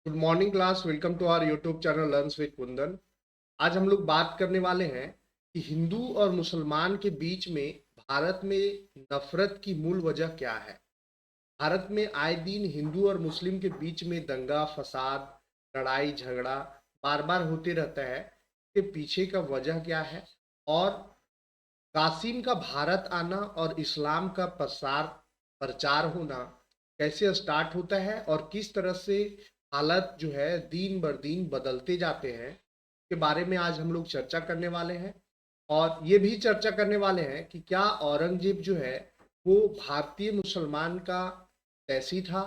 Good morning class. Welcome to our YouTube channel learns with Kundan. आज हम लोग बात करने वाले हैं कि हिंदू और मुसलमान के बीच में भारत में नफरत की मूल वजह क्या है। भारत में आए दिन हिंदू और मुस्लिम के बीच में दंगा फसाद, लड़ाई झगड़ा बार बार होते रहता है। इसके पीछे का वजह क्या है और कासिम का भारत आना और इस्लाम का प्रचार होना कैसे स्टार्ट होता है और किस तरह से हालत जो है दिन बर दिन बदलते जाते हैं के बारे में आज हम लोग चर्चा करने वाले हैं। और ये भी चर्चा करने वाले हैं कि क्या औरंगजेब जो है वो भारतीय मुसलमान का तैसी था,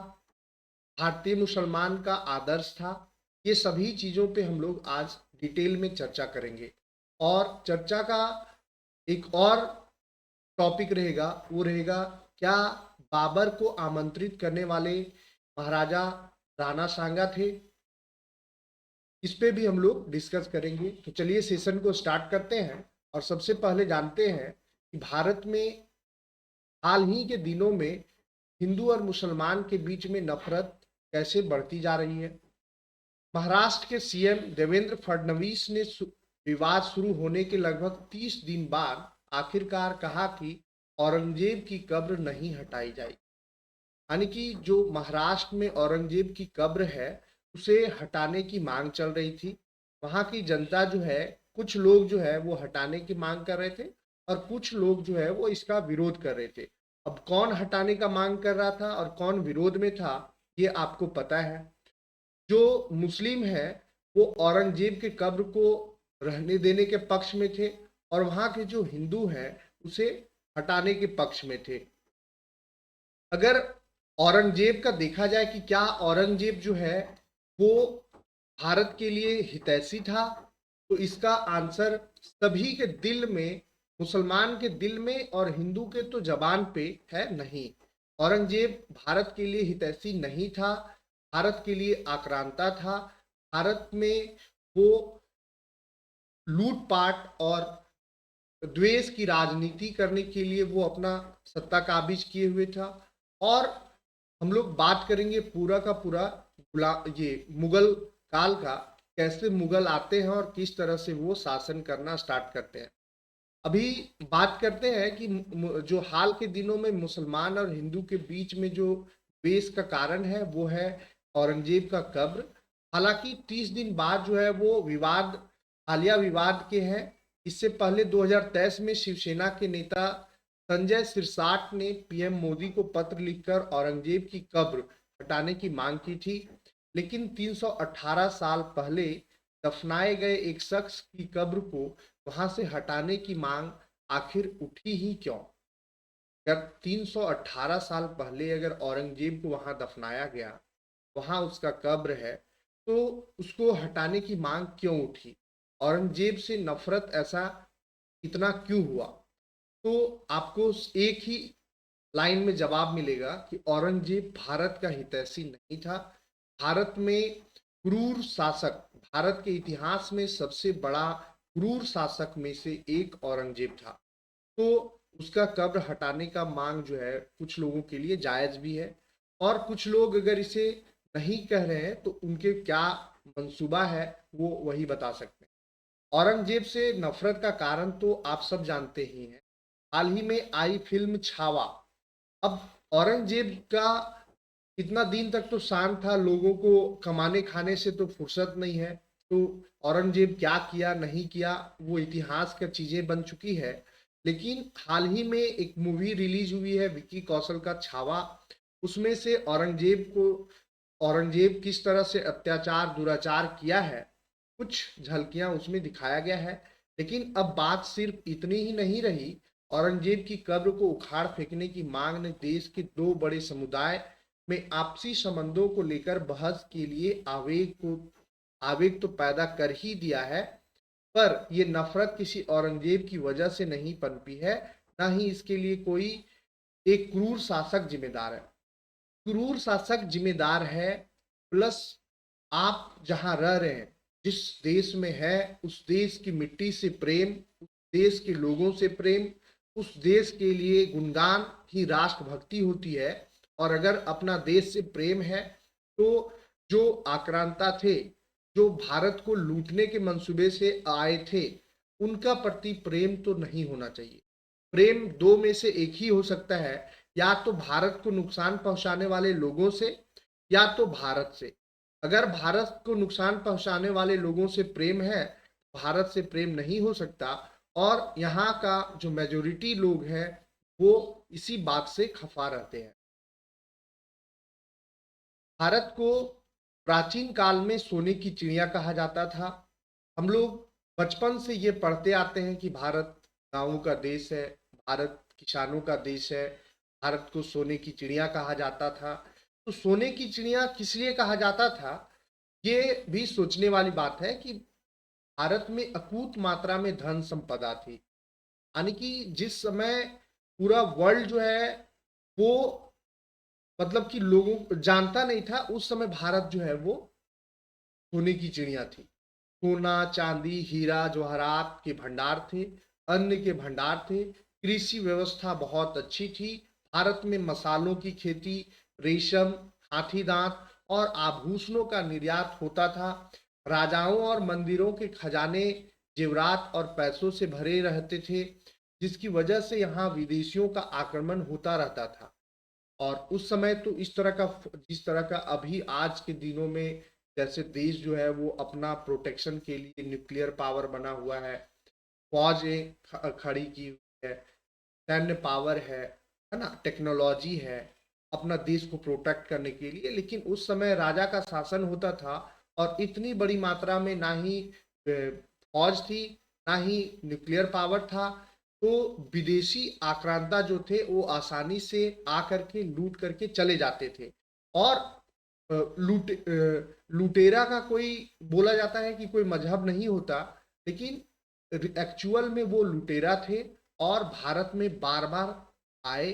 भारतीय मुसलमान का आदर्श था। ये सभी चीज़ों पे हम लोग आज डिटेल में चर्चा करेंगे। और चर्चा का एक और टॉपिक रहेगा, वो रहेगा क्या बाबर को आमंत्रित करने वाले महाराजा राणा सांगा थे। इस पे भी हम लोग डिस्कस करेंगे। तो चलिए सेशन को स्टार्ट करते हैं। और सबसे पहले जानते हैं कि भारत में हाल ही के दिनों में हिंदू और मुसलमान के बीच में नफरत कैसे बढ़ती जा रही है। महाराष्ट्र के सीएम देवेंद्र फडणवीस ने विवाद शुरू होने के लगभग 30 दिन बाद आखिरकार कहा कि औरंगजेब की कब्र नहीं हटाई जाएगी। यानी कि जो महाराष्ट्र में औरंगजेब की कब्र है उसे हटाने की मांग चल रही थी। वहाँ की जनता जो है, कुछ लोग जो है वो हटाने की मांग कर रहे थे और कुछ लोग जो है वो इसका विरोध कर रहे थे। अब कौन हटाने का मांग कर रहा था और कौन विरोध में था, ये आपको पता है। जो मुस्लिम है वो औरंगजेब के कब्र को रहने देने के पक्ष में थे और वहाँ के जो हिंदू हैं उसे हटाने के पक्ष में थे। अगर औरंगजेब का देखा जाए कि क्या औरंगजेब जो है वो भारत के लिए हितैषी था, तो इसका आंसर सभी के दिल में, मुसलमान के दिल में और हिंदू के तो जबान पे है नहीं। औरंगजेब भारत के लिए हितैषी नहीं था, भारत के लिए आक्रांता था। भारत में वो लूटपाट और द्वेष की राजनीति करने के लिए वो अपना सत्ता काबिज किए हुए था। और हम लोग बात करेंगे पूरा का पूरा ये मुगल काल का, कैसे मुगल आते हैं और किस तरह से वो शासन करना स्टार्ट करते हैं। अभी बात करते हैं कि जो हाल के दिनों में मुसलमान और हिंदू के बीच में जो द्वेष का कारण है वो है औरंगजेब का कब्र। हालांकि 30 दिन बाद जो है वो विवाद हालिया विवाद के हैं। इससे पहले 2023 में शिवसेना के नेता संजय सिरसाट ने पीएम मोदी को पत्र लिखकर औरंगजेब की कब्र हटाने की मांग की थी। लेकिन 318 साल पहले दफनाए गए एक शख्स की कब्र को वहां से हटाने की मांग आखिर उठी ही क्यों। अगर 318 साल पहले अगर औरंगजेब को वहां दफनाया गया, वहां उसका कब्र है, तो उसको हटाने की मांग क्यों उठी। औरंगजेब से नफरत ऐसा इतना क्यों हुआ। तो आपको एक ही लाइन में जवाब मिलेगा कि औरंगजेब भारत का हितैषी नहीं था। भारत में क्रूर शासक, भारत के इतिहास में सबसे बड़ा क्रूर शासक में से एक औरंगजेब था। तो उसका कब्र हटाने का मांग जो है कुछ लोगों के लिए जायज भी है। और कुछ लोग अगर इसे नहीं कह रहे हैं तो उनके क्या मंसूबा है वो वही बता सकते हैं। औरंगजेब से नफरत का कारण तो आप सब जानते ही हैं। हाल ही में आई फिल्म छावा। अब औरंगजेब का इतना दिन तक तो शांत था, लोगों को कमाने खाने से तो फुर्सत नहीं है। तो औरंगजेब क्या किया नहीं किया वो इतिहास का चीजें बन चुकी है। लेकिन हाल ही में एक मूवी रिलीज हुई है विक्की कौशल का छावा। उसमें से औरंगजेब किस तरह से अत्याचार दुराचार किया है कुछ झलकियां उसमें दिखाया गया है। लेकिन अब बात सिर्फ इतनी ही नहीं रही। औरंगजेब की कब्र को उखाड़ फेंकने की मांग ने देश के दो बड़े समुदाय में आपसी संबंधों को लेकर बहस के लिए आवेग तो पैदा कर ही दिया है। पर यह नफरत किसी औरंगजेब की वजह से नहीं पनपी है, ना ही इसके लिए कोई एक क्रूर शासक जिम्मेदार है। क्रूर शासक जिम्मेदार है, प्लस आप जहां रह रहे हैं, जिस देश में है, उस देश की मिट्टी से प्रेम, उस देश के लोगों से प्रेम, उस देश के लिए गुणगान ही राष्ट्रभक्ति होती है। और अगर अपना देश से प्रेम है तो जो आक्रांता थे, जो भारत को लूटने के मंसूबे से आए थे, उनका प्रति प्रेम तो नहीं होना चाहिए। प्रेम दो में से एक ही हो सकता है, या तो भारत को नुकसान पहुंचाने वाले लोगों से, या तो भारत से। अगर भारत को नुकसान पहुंचाने वाले लोगों से प्रेम है, भारत से प्रेम नहीं हो सकता। और यहाँ का जो मेजोरिटी लोग हैं वो इसी बात से खफा रहते हैं। भारत को प्राचीन काल में सोने की चिड़िया कहा जाता था। हम लोग बचपन से ये पढ़ते आते हैं कि भारत गांवों का देश है, भारत किसानों का देश है, भारत को सोने की चिड़िया कहा जाता था। तो सोने की चिड़िया किस लिए कहा जाता था, ये भी सोचने वाली बात है कि भारत में अकूत मात्रा में धन संपदा थी। यानी कि जिस समय पूरा वर्ल्ड जो है वो मतलब कि लोगों जानता नहीं था, उस समय भारत जो है वो सोने की चिड़िया थी। सोना चांदी हीरा जवाहरात के भंडार थे, अन्न के भंडार थे, कृषि व्यवस्था बहुत अच्छी थी। भारत में मसालों की खेती, रेशम, हाथी दांत और आभूषणों का निर्यात होता था। राजाओं और मंदिरों के खजाने जेवरात और पैसों से भरे रहते थे, जिसकी वजह से यहाँ विदेशियों का आक्रमण होता रहता था। और उस समय तो इस तरह का, जिस तरह का अभी आज के दिनों में जैसे देश जो है वो अपना प्रोटेक्शन के लिए न्यूक्लियर पावर बना हुआ है, फौजें खड़ी की हुई है, सैन्य पावर है ना, टेक्नोलॉजी है अपना देश को प्रोटेक्ट करने के लिए। लेकिन उस समय राजा का शासन होता था और इतनी बड़ी मात्रा में ना ही फौज थी, ना ही न्यूक्लियर पावर था। तो विदेशी आक्रांता जो थे वो आसानी से आकर के लूट करके चले जाते थे। और लुटेरा का कोई बोला जाता है कि कोई मजहब नहीं होता, लेकिन एक्चुअल में वो लुटेरा थे और भारत में बार बार आए,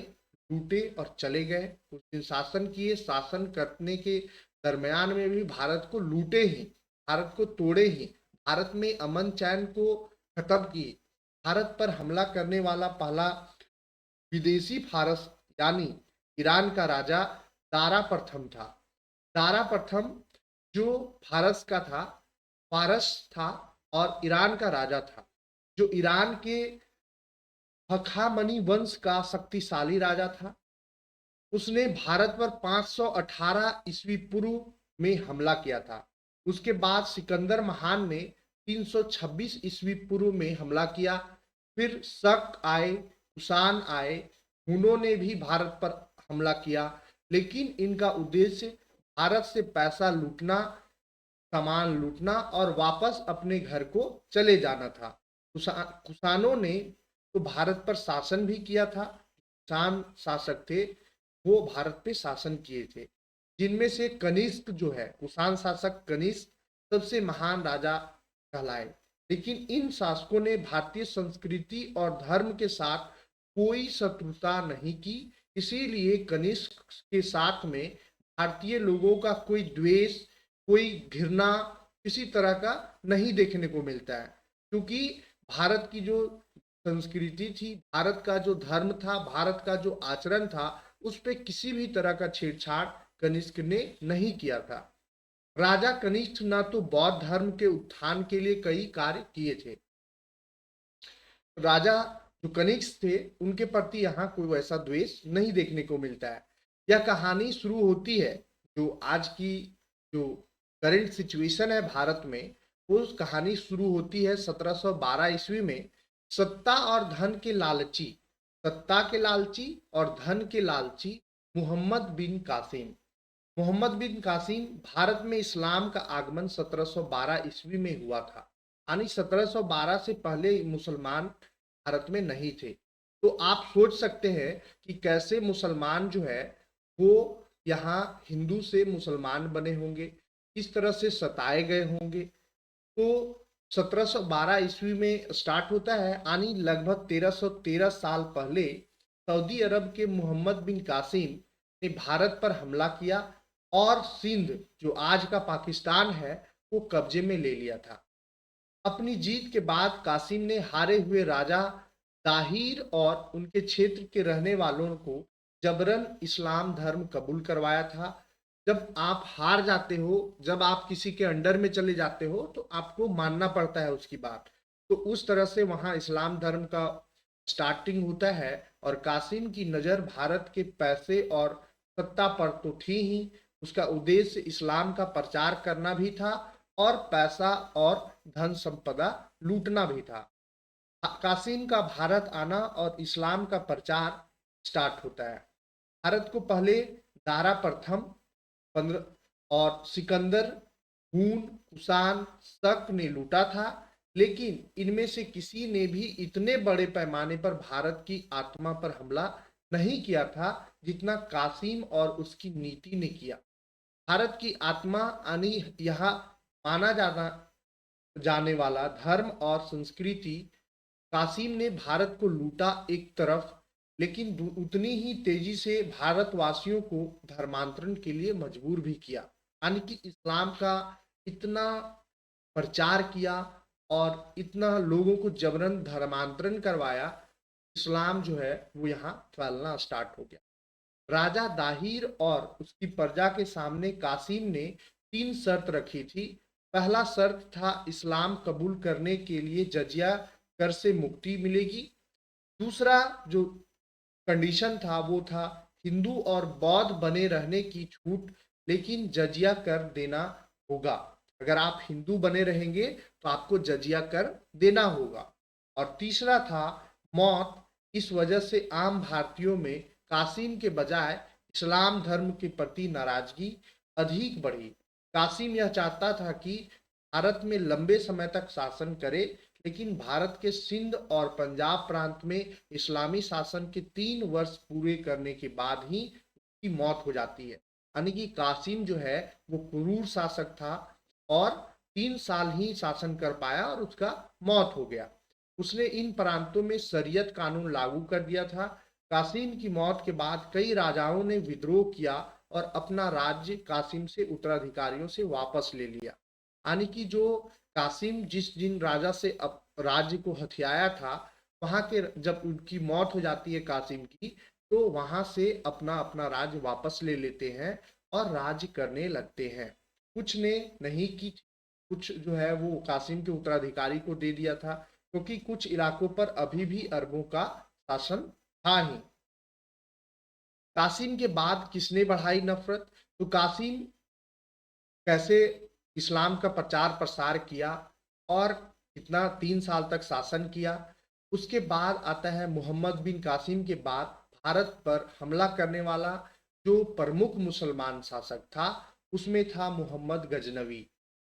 लूटे और चले गए। कुछ दिन शासन किए, शासन करने के दरमियान में भी भारत को लूटे ही, भारत को तोड़े ही, भारत में अमन चैन को खत्म किए। भारत पर हमला करने वाला पहला विदेशी फारस यानी ईरान का राजा दारा प्रथम था। दारा प्रथम जो फारस का था, फारस था और ईरान का राजा था, जो ईरान के हखामनी वंश का शक्तिशाली राजा था। उसने भारत पर 518 ईस्वी पूर्व में हमला किया था। उसके बाद सिकंदर महान ने 326 ईस्वी पूर्व में हमला किया। फिर शक आए, कुषाण आए, हुनों ने भी भारत पर हमला किया। लेकिन इनका उद्देश्य भारत से पैसा लूटना, सामान लूटना और वापस अपने घर को चले जाना था। कुषाणों ने तो भारत पर शासन भी किया था। कुषाण शासक थे, वो भारत पे शासन किए थे, जिनमें से कनिष्क जो है, कुषाण शासक कनिष्क सबसे महान राजा कहलाए। लेकिन इन शासकों ने भारतीय संस्कृति और धर्म के साथ कोई शत्रुता नहीं की। इसीलिए कनिष्क के साथ में भारतीय लोगों का कोई द्वेष, कोई घृणा किसी तरह का नहीं देखने को मिलता है, क्योंकि भारत की जो संस्कृति थी, भारत का जो धर्म था, भारत का जो आचरण था, उस पे किसी भी तरह का छेड़छाड़ कनिष्क ने नहीं किया था। राजा कनिष्क न तो बौद्ध धर्म के उत्थान के लिए कई कार्य किए थे। राजा जो कनिष्क थे उनके प्रति यहाँ कोई वैसा द्वेष नहीं देखने को मिलता है। यह कहानी शुरू होती है, जो आज की जो करंट सिचुएशन है भारत में, वो कहानी शुरू होती है 1712 ईस्वी में। सत्ता और धन के लालची, सत्ता के लालची और धन के लालची मोहम्मद बिन कासिम। मोहम्मद बिन कासिम, भारत में इस्लाम का आगमन 1712 ईस्वी में हुआ था। यानी 1712 से पहले मुसलमान भारत में नहीं थे। तो आप सोच सकते हैं कि कैसे मुसलमान जो है वो यहाँ हिंदू से मुसलमान बने होंगे, किस तरह से सताए गए होंगे। तो 1712 ईस्वी में स्टार्ट होता है, यानी लगभग 1313 साल पहले सऊदी अरब के मोहम्मद बिन कासिम ने भारत पर हमला किया और सिंध जो आज का पाकिस्तान है वो कब्जे में ले लिया था। अपनी जीत के बाद कासिम ने हारे हुए राजा दाहिर और उनके क्षेत्र के रहने वालों को जबरन इस्लाम धर्म कबूल करवाया था। जब आप हार जाते हो, जब आप किसी के अंडर में चले जाते हो, तो आपको मानना पड़ता है उसकी बात। तो उस तरह से वहाँ इस्लाम धर्म का स्टार्टिंग होता है। और कासिम की नज़र भारत के पैसे और सत्ता पर तो थी ही, उसका उद्देश्य इस्लाम का प्रचार करना भी था और पैसा और धन संपदा लूटना भी था। कासिम का भारत आना और इस्लाम का प्रचार स्टार्ट होता है। भारत को पहले दारा प्रथम 15 और सिकंदर, हून, कुषाण, शक ने लूटा था, लेकिन इनमें से किसी ने भी इतने बड़े पैमाने पर भारत की आत्मा पर हमला नहीं किया था जितना कासिम और उसकी नीति ने किया। भारत की आत्मा यानी यहाँ माना जाना जाने वाला धर्म और संस्कृति, कासिम ने भारत को लूटा एक तरफ, लेकिन उतनी ही तेजी से भारतवासियों को धर्मांतरण के लिए मजबूर भी किया। यानी कि इस्लाम का इतना प्रचार किया और इतना लोगों को जबरन धर्मांतरण करवाया, इस्लाम जो है वो यहाँ फैलना स्टार्ट हो गया। राजा दाहिर और उसकी प्रजा के सामने कासिम ने 3 शर्त रखी थी। पहला शर्त था इस्लाम कबूल करने के लिए जजिया कर से मुक्ति मिलेगी। दूसरा जो कंडीशन था वो था हिंदू और बौद्ध बने रहने की छूट, लेकिन जजिया कर देना होगा। अगर आप हिंदू बने रहेंगे तो आपको जजिया कर देना होगा। और तीसरा था मौत। इस वजह से आम भारतीयों में कासिम के बजाय इस्लाम धर्म के प्रति नाराजगी अधिक बढ़ी। कासिम यह चाहता था कि भारत में लंबे समय तक शासन करे, लेकिन भारत के सिंध और पंजाब प्रांत में इस्लामी शासन के 3 वर्ष पूरे करने के बाद ही उसकी मौत हो जाती है। यानी कि कासिम जो है वो क्रूर शासक था और 3 साल ही शासन कर पाया और उसका मौत हो गया। उसने इन प्रांतों में शरीयत कानून लागू कर दिया था। कासिम की मौत के बाद कई राजाओं ने विद्रोह किया और अपना राज्य कासिम से उत्तराधिकारियों से वापस ले लिया। यानी कि जो कासिम जिस जिन राजा से राज्य को हथियाया था, वहां के जब उनकी मौत हो जाती है कासिम की, तो वहां से अपना अपना राज्य वापस ले लेते हैं और राज्य करने लगते हैं। कुछ ने नहीं की, कुछ जो है वो कासिम के उत्तराधिकारी को दे दिया था, क्योंकि कुछ इलाकों पर अभी भी अरबों का शासन था ही। कासिम के बाद किसने बढ़ाई नफरत? तो कासिम कैसे इस्लाम का प्रचार प्रसार किया और कितना 3 साल तक शासन किया। उसके बाद आता है मोहम्मद बिन कासिम के बाद भारत पर हमला करने वाला जो प्रमुख मुसलमान शासक था, उसमें था मोहम्मद गजनवी।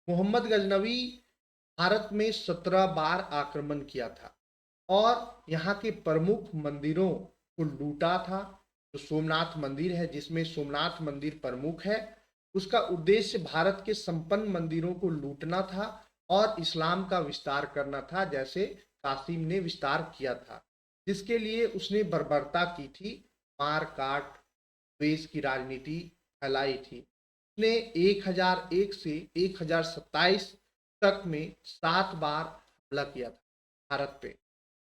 मोहम्मद गजनवी भारत में 17 बार आक्रमण किया था और यहाँ के प्रमुख मंदिरों को लूटा था। जो सोमनाथ मंदिर है, जिसमें सोमनाथ मंदिर प्रमुख है, उसका उद्देश्य भारत के संपन्न मंदिरों को लूटना था और इस्लाम का विस्तार करना था, जैसे कासिम ने विस्तार किया था, जिसके लिए उसने बर्बरता की थी, मार काट, द्वेष की राजनीति फैलाई थी। उसने 1001 से 1027 तक में 7 बार हमला किया था भारत पे।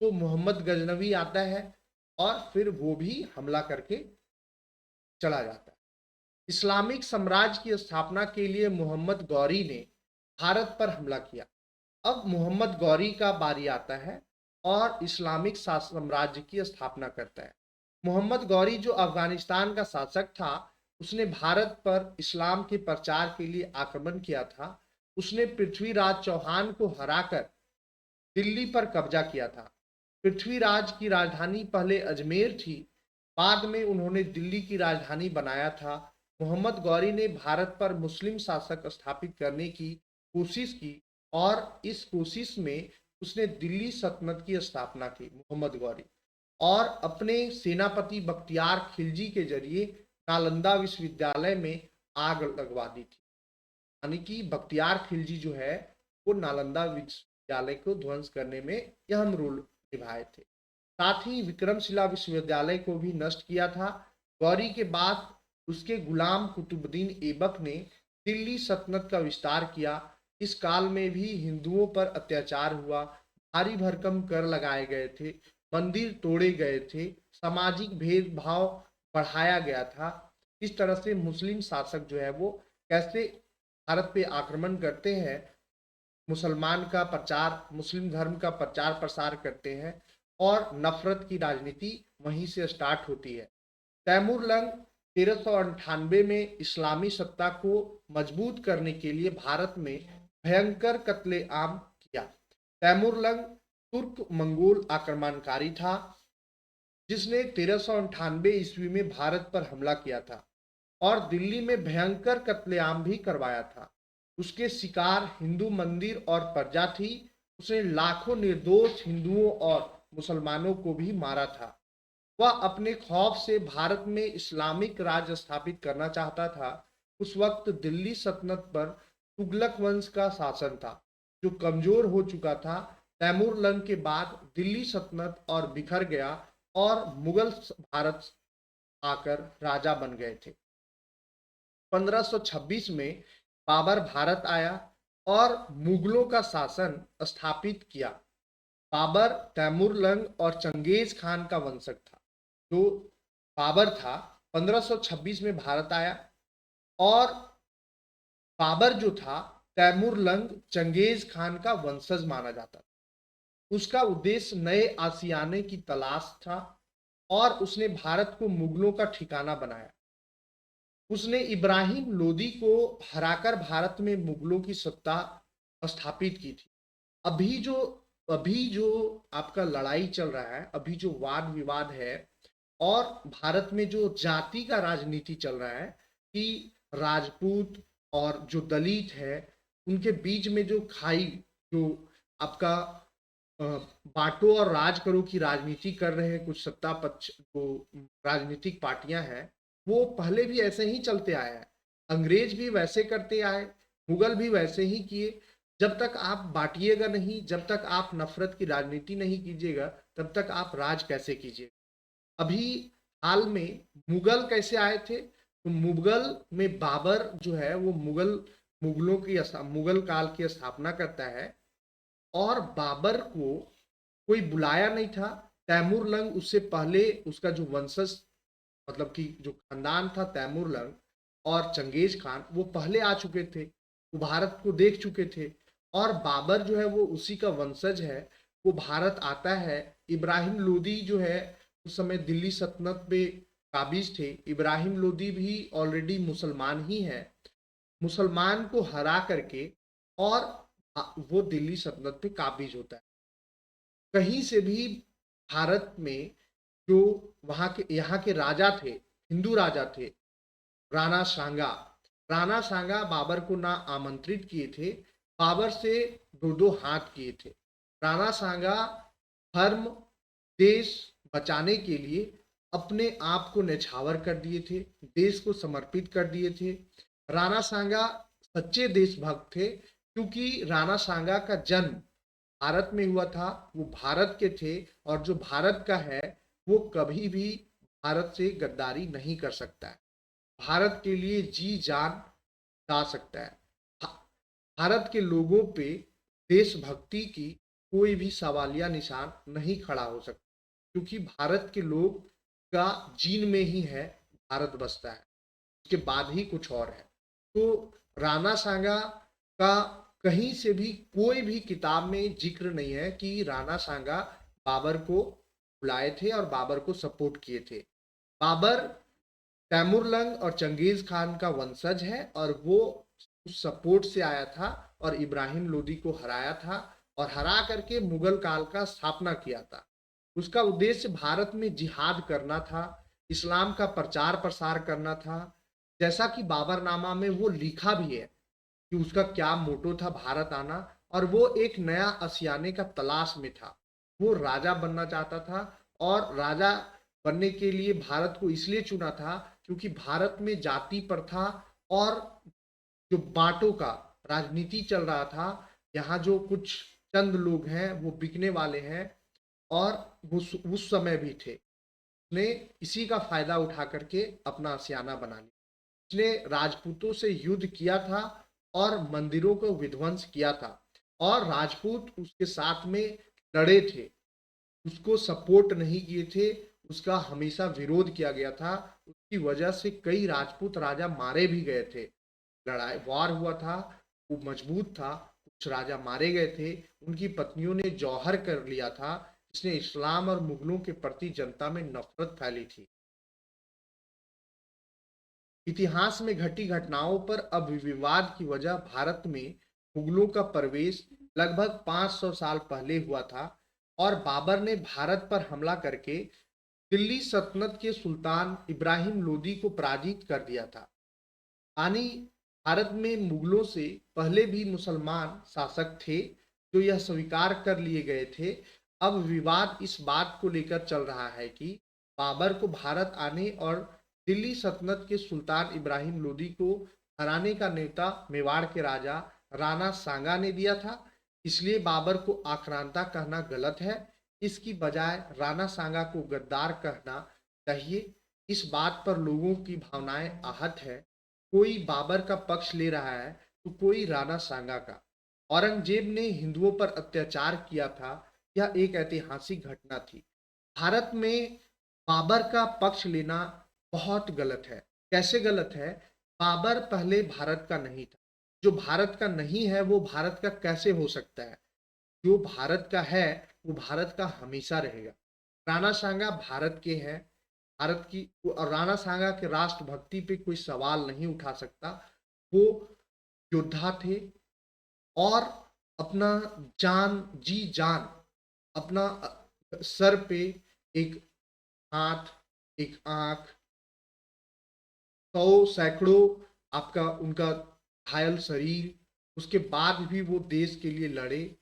तो मोहम्मद गजनवी आता है और फिर वो भी हमला करके चला जाता है। इस्लामिक साम्राज्य की स्थापना के लिए मोहम्मद गौरी ने भारत पर हमला किया। अब मोहम्मद गौरी का बारी आता है और इस्लामिक साम्राज्य की स्थापना करता है। मोहम्मद गौरी जो अफगानिस्तान का शासक था, उसने भारत पर इस्लाम के प्रचार के लिए आक्रमण किया था। उसने पृथ्वीराज चौहान को हराकर दिल्ली पर कब्जा किया था। पृथ्वीराज की राजधानी पहले अजमेर थी, बाद में उन्होंने दिल्ली की राजधानी बनाया था। मोहम्मद गौरी ने भारत पर मुस्लिम शासक स्थापित करने की कोशिश की और इस कोशिश में उसने दिल्ली सल्तनत की स्थापना की मोहम्मद गौरी, और अपने सेनापति बख्तियार खिलजी के जरिए नालंदा विश्वविद्यालय में आग लगवा दी थी। यानी कि बख्तियार खिलजी जो है वो नालंदा विश्वविद्यालय को ध्वंस करने में अहम रोल निभाए थे। साथ ही विक्रमशिला विश्वविद्यालय को भी नष्ट किया था। गौरी के बाद उसके गुलाम कुतुबुद्दीन ऐबक ने दिल्ली सल्तनत का विस्तार किया। इस काल में भी हिंदुओं पर अत्याचार हुआ, भारी भरकम कर लगाए गए थे, मंदिर तोड़े गए थे, सामाजिक भेदभाव बढ़ाया गया था। इस तरह से मुस्लिम शासक जो है वो कैसे भारत पे आक्रमण करते हैं, मुसलमान का प्रचार, मुस्लिम धर्म का प्रचार प्रसार करते हैं और नफरत की राजनीति वहीं से स्टार्ट होती है। तैमूर लंग 1398 में इस्लामी सत्ता को मजबूत करने के लिए भारत में भयंकर कत्लेआम किया। तैमूर लंग तुर्क मंगोल आक्रमणकारी था जिसने 1398 ईस्वी में भारत पर हमला किया था और दिल्ली में भयंकर कत्लेआम भी करवाया था। उसके शिकार हिंदू मंदिर और प्रजा थी। उसने लाखों निर्दोष हिंदुओं और मुसलमानों को भी मारा था। वह अपने खौफ से भारत में इस्लामिक राज स्थापित करना चाहता था। उस वक्त दिल्ली सल्तनत पर तुगलक वंश का शासन था जो कमजोर हो चुका था। तैमूर लंग के बाद दिल्ली सल्तनत और बिखर गया और मुगल भारत आकर राजा बन गए थे। 1526 में बाबर भारत आया और मुगलों का शासन स्थापित किया। बाबर तैमूर लंग और चंगेज खान का वंशज था। जो बाबर था 1526 में भारत आया और बाबर जो था तैमूर लंग चंगेज खान का वंशज माना जाता था। उसका उद्देश्य नए आशियाने की तलाश था और उसने भारत को मुगलों का ठिकाना बनाया। उसने इब्राहिम लोदी को हराकर भारत में मुगलों की सत्ता स्थापित की थी। अभी जो अभी जो आपका लड़ाई चल रहा है, अभी जो वाद विवाद है और भारत में जो जाति का राजनीति चल रहा है कि राजपूत और जो दलित है उनके बीच में जो खाई, जो आपका बांटो और राज करो की राजनीति कर रहे हैं कुछ सत्ता पक्ष जो राजनीतिक पार्टियां हैं, वो पहले भी ऐसे ही चलते आया है। अंग्रेज भी वैसे करते आए, मुगल भी वैसे ही किए। जब तक आप बांटिएगा नहीं, जब तक आप नफरत की राजनीति नहीं कीजिएगा, तब तक आप राज कैसे कीजिएगा। अभी हाल में मुगल कैसे आए थे, तो मुगल में बाबर जो है वो मुगल काल की स्थापना करता है और बाबर को कोई बुलाया नहीं था। तैमूर लंग उससे पहले उसका जो वंशज मतलब कि जो खानदान था तैमूर लंग और चंगेज खान, वो पहले आ चुके थे, वो भारत को देख चुके थे और बाबर जो है वो उसी का वंशज है। वो भारत आता है। इब्राहिम लोदी जो है उस समय दिल्ली सल्तनत पे काबिज थे। इब्राहिम लोदी भी ऑलरेडी मुसलमान ही है। मुसलमान को हरा करके और वो दिल्ली सल्तनत पे काबिज होता है। कहीं से भी भारत में जो वहां के यहाँ के राजा थे, हिंदू राजा थे, राणा सांगा, राणा सांगा बाबर को ना आमंत्रित किए थे, बाबर से दो दो हाथ किए थे। राणा सांगा धर्म देश बचाने के लिए अपने आप को न्यौछावर कर दिए थे, देश को समर्पित कर दिए थे। राणा सांगा सच्चे देशभक्त थे क्योंकि राणा सांगा का जन्म भारत में हुआ था, वो भारत के थे और जो भारत का है वो कभी भी भारत से गद्दारी नहीं कर सकता है, भारत के लिए जी जान ला सकता है। भारत के लोगों पे देशभक्ति की कोई भी सवालिया निशान नहीं खड़ा हो सकता क्योंकि भारत के लोग का जीन में ही है भारत बसता है, उसके बाद ही कुछ और है। तो राणा सांगा का कहीं से भी कोई भी किताब में जिक्र नहीं है कि राणा सांगा बाबर को बुलाए थे और बाबर को सपोर्ट किए थे। बाबर तैमूर लंग और चंगेज खान का वंशज है और वो उस सपोर्ट से आया था और इब्राहिम लोदी को हराया था और हरा करके मुगल काल का स्थापना किया था। उसका उद्देश्य भारत में जिहाद करना था, इस्लाम का प्रचार प्रसार करना था। जैसा कि बाबरनामा में वो लिखा भी है कि उसका क्या मोटो था भारत आना, और वो एक नया आशियाने का तलाश में था। वो राजा बनना चाहता था और राजा बनने के लिए भारत को इसलिए चुना था क्योंकि भारत में जाति प्रथा और जो बांटों का राजनीति चल रहा था। यहाँ जो कुछ चंद लोग हैं वो बिकने वाले हैं और वो उस समय भी थे। उसने इसी का फायदा उठा करके अपना आशियाना बना लिया। उसने राजपूतों से युद्ध किया था और मंदिरों को विध्वंस किया था और राजपूत उसके साथ में लड़े थे, उसको सपोर्ट नहीं किए थे, उसका हमेशा विरोध किया गया था। उसकी वजह से कई राजपूत राजा मारे भी गए थे। लड़ाई वार हुआ था, वो मजबूत था, कुछ राजा मारे गए थे, उनकी पत्नियों ने जौहर कर लिया था, जिसने इस्लाम और मुगलों के प्रति जनता में नफरत फैली थी। इतिहास में घटी घटनाओं पर अब विवाद की वजह भारत में मुगलों का प्रवेश लगभग 500 साल पहले हुआ था और बाबर ने भारत पर हमला करके दिल्ली सल्तनत के सुल्तान इब्राहिम लोदी को पराजित कर दिया था। यानी भारत में मुगलों से पहले भी मुसलमान शासक थे जो यह स्वीकार कर लिए गए थे। अब विवाद इस बात को लेकर चल रहा है कि बाबर को भारत आने और दिल्ली सल्तनत के सुल्तान इब्राहिम लोदी को हराने का न्योता मेवाड़ के राजा राणा सांगा ने दिया था, इसलिए बाबर को आक्रांता कहना गलत है। इसकी बजाय राणा सांगा को गद्दार कहना चाहिए। इस बात पर लोगों की भावनाएं आहत है, कोई बाबर का पक्ष ले रहा है तो कोई राणा सांगा का। औरंगजेब ने हिंदुओं पर अत्याचार किया था, यह एक ऐतिहासिक घटना थी। भारत में बाबर का पक्ष लेना बहुत गलत है। कैसे गलत है? बाबर पहले भारत का नहीं था। जो भारत का नहीं है वो भारत का कैसे हो सकता है? जो भारत का है वो भारत का हमेशा रहेगा। राणा सांगा भारत के हैं, भारत की, और राणा सांगा के राष्ट्रभक्ति पे कोई सवाल नहीं उठा सकता। वो योद्धा थे और अपना जान जी जान, अपना सर पे एक हाथ, एक आंख, सौ सैकड़ों आपका उनका घायल शरीर, उसके बाद भी वो देश के लिए लड़े,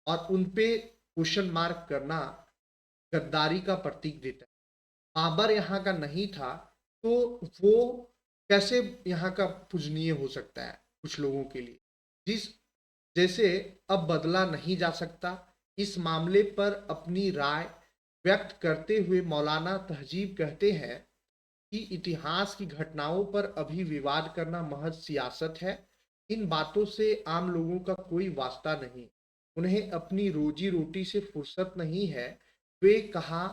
और उन पे क्वेश्चन मार्क करना गद्दारी का प्रतीक देता है। बाबर यहाँ का नहीं था तो वो कैसे यहाँ का पूजनीय हो सकता है कुछ लोगों के लिए? जिस जैसे अब बदला नहीं जा सकता। इस मामले पर अपनी राय व्यक्त करते हुए मौलाना तहजीब कहते हैं कि इतिहास की घटनाओं पर अभी विवाद करना महज सियासत है। इन बातों से आम लोगों का कोई वास्ता नहीं, उन्हें अपनी रोजी रोटी से फुर्सत नहीं है। वे कहा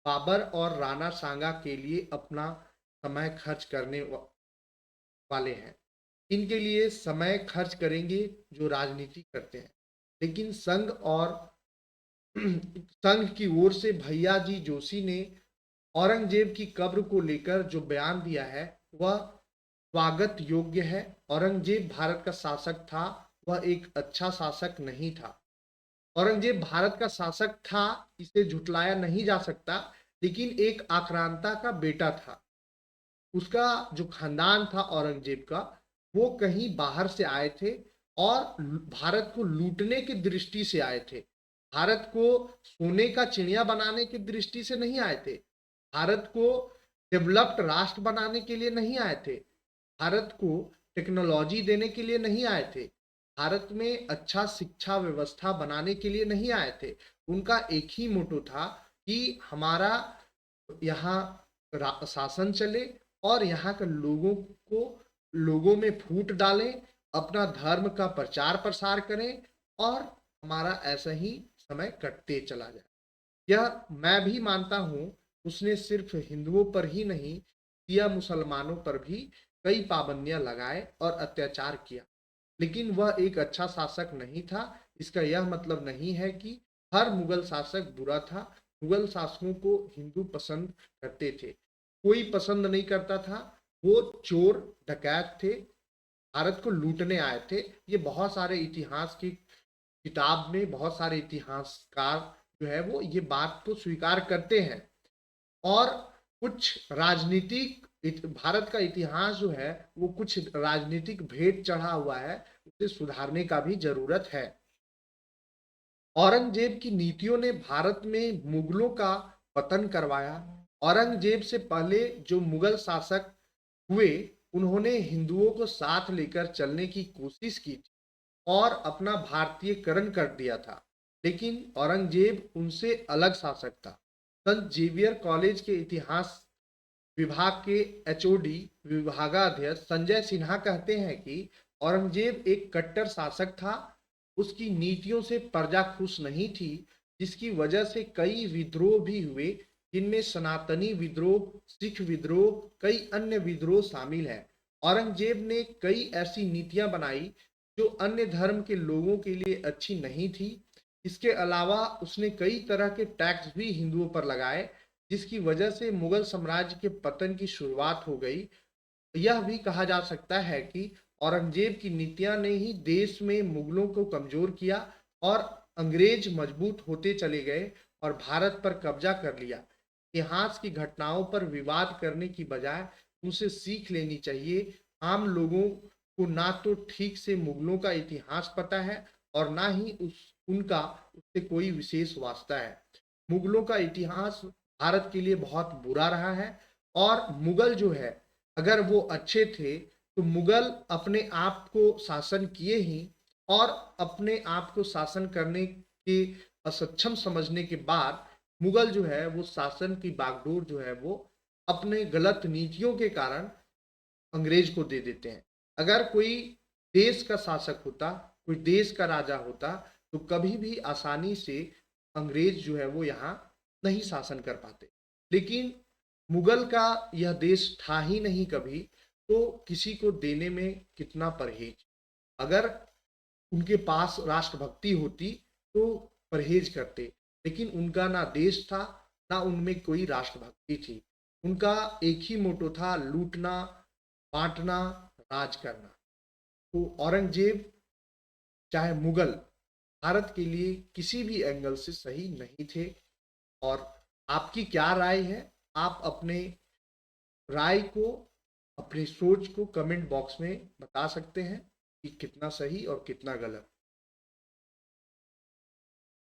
बाबर और राणा सांगा के लिए अपना समय खर्च करने वाले हैं। इनके लिए समय खर्च करेंगे जो राजनीति करते हैं। लेकिन संघ की ओर से भैया जी जोशी ने औरंगजेब की कब्र को लेकर जो बयान दिया है वह स्वागत योग्य है। औरंगजेब भारत का शासक था, वह एक अच्छा शासक नहीं था। औरंगजेब भारत का शासक था, इसे झुटलाया नहीं जा सकता, लेकिन एक आक्रांता का बेटा था। उसका जो खानदान था औरंगजेब का, वो कहीं बाहर से आए थे और भारत को लूटने की दृष्टि से आए थे। भारत को सोने का चिड़िया बनाने की दृष्टि से नहीं आए थे। भारत को डेवलप्ड राष्ट्र बनाने के लिए नहीं आए थे। भारत को टेक्नोलॉजी देने के लिए नहीं आए थे। भारत में अच्छा शिक्षा व्यवस्था बनाने के लिए नहीं आए थे। उनका एक ही मोटो था कि हमारा यहाँ शासन चले और यहाँ के लोगों में फूट डालें, अपना धर्म का प्रचार प्रसार करें और हमारा ऐसा ही समय कटते चला जाए। यह मैं भी मानता हूँ, उसने सिर्फ हिंदुओं पर ही नहीं, शिया मुसलमानों पर भी कई पाबंदियां लगाए और अत्याचार किया, लेकिन वह एक अच्छा शासक नहीं था। इसका यह मतलब नहीं है कि हर मुगल शासक बुरा था। मुगल शासकों को हिंदू पसंद करते थे, कोई पसंद नहीं करता था। वो चोर डकैत थे, भारत को लूटने आए थे। ये बहुत सारे इतिहास की किताब में बहुत सारे इतिहासकार जो है वो ये बात को स्वीकार करते हैं। और कुछ राजनीतिक भारत का इतिहास जो है वो कुछ राजनीतिक भेद चढ़ा हुआ है, उसे सुधारने का भी जरूरत है। औरंगजेब की नीतियों ने भारत में मुगलों का पतन करवाया। औरंगजेब से पहले जो मुगल शासक हुए, उन्होंने हिंदुओं को साथ लेकर चलने की कोशिश की थी और अपना भारतीयकरण कर दिया था, लेकिन औरंगजेब उनसे अलग शासक था। संत जेवियर कॉलेज के इतिहास विभाग के एचओडी विभागाध्यक्ष संजय सिन्हा कहते हैं कि औरंगजेब एक कट्टर शासक था। उसकी नीतियों से प्रजा खुश नहीं थी, जिसकी वजह से कई विद्रोह भी हुए। जिनमें सनातनी विद्रोह, सिख विद्रोह, कई अन्य विद्रोह शामिल हैं। औरंगजेब ने कई ऐसी नीतियां बनाई जो अन्य धर्म के लोगों के लिए अच्छी नहीं थी। इसके अलावा उसने कई तरह के टैक्स भी हिंदुओं पर लगाए, जिसकी वजह से मुगल साम्राज्य के पतन की शुरुआत हो गई। यह भी कहा जा सकता है कि औरंगजेब की नीतियां ने ही देश में मुगलों को कमजोर किया और अंग्रेज मजबूत होते चले गए और भारत पर कब्जा कर लिया। इतिहास की घटनाओं पर विवाद करने की बजाय उनसे सीख लेनी चाहिए। आम लोगों को ना तो ठीक से मुगलों का इतिहास पता है और ना ही उनका उससे कोई विशेष वास्ता है। मुगलों का इतिहास भारत के लिए बहुत बुरा रहा है और मुगल जो है, अगर वो अच्छे थे तो मुगल अपने आप को शासन किए ही और अपने आप को शासन करने के असक्षम समझने के बाद मुगल जो है वो शासन की बागडोर जो है वो अपने गलत नीतियों के कारण अंग्रेज को दे देते हैं। अगर कोई देश का शासक होता, कोई देश का राजा होता, तो कभी भी आसानी से अंग्रेज जो है वो यहाँ नहीं शासन कर पाते। लेकिन मुगल का यह देश था ही नहीं कभी, तो किसी को देने में कितना परहेज। अगर उनके पास राष्ट्रभक्ति होती तो परहेज करते, लेकिन उनका ना देश था, ना उनमें कोई राष्ट्रभक्ति थी। उनका एक ही मोटो था, लूटना, बांटना, राज करना। तो औरंगजेब चाहे मुगल भारत के लिए किसी भी एंगल से सही नहीं थे। और आपकी क्या राय है? आप अपने राय को, अपनी सोच को कमेंट बॉक्स में बता सकते हैं कि कितना सही और कितना गलत।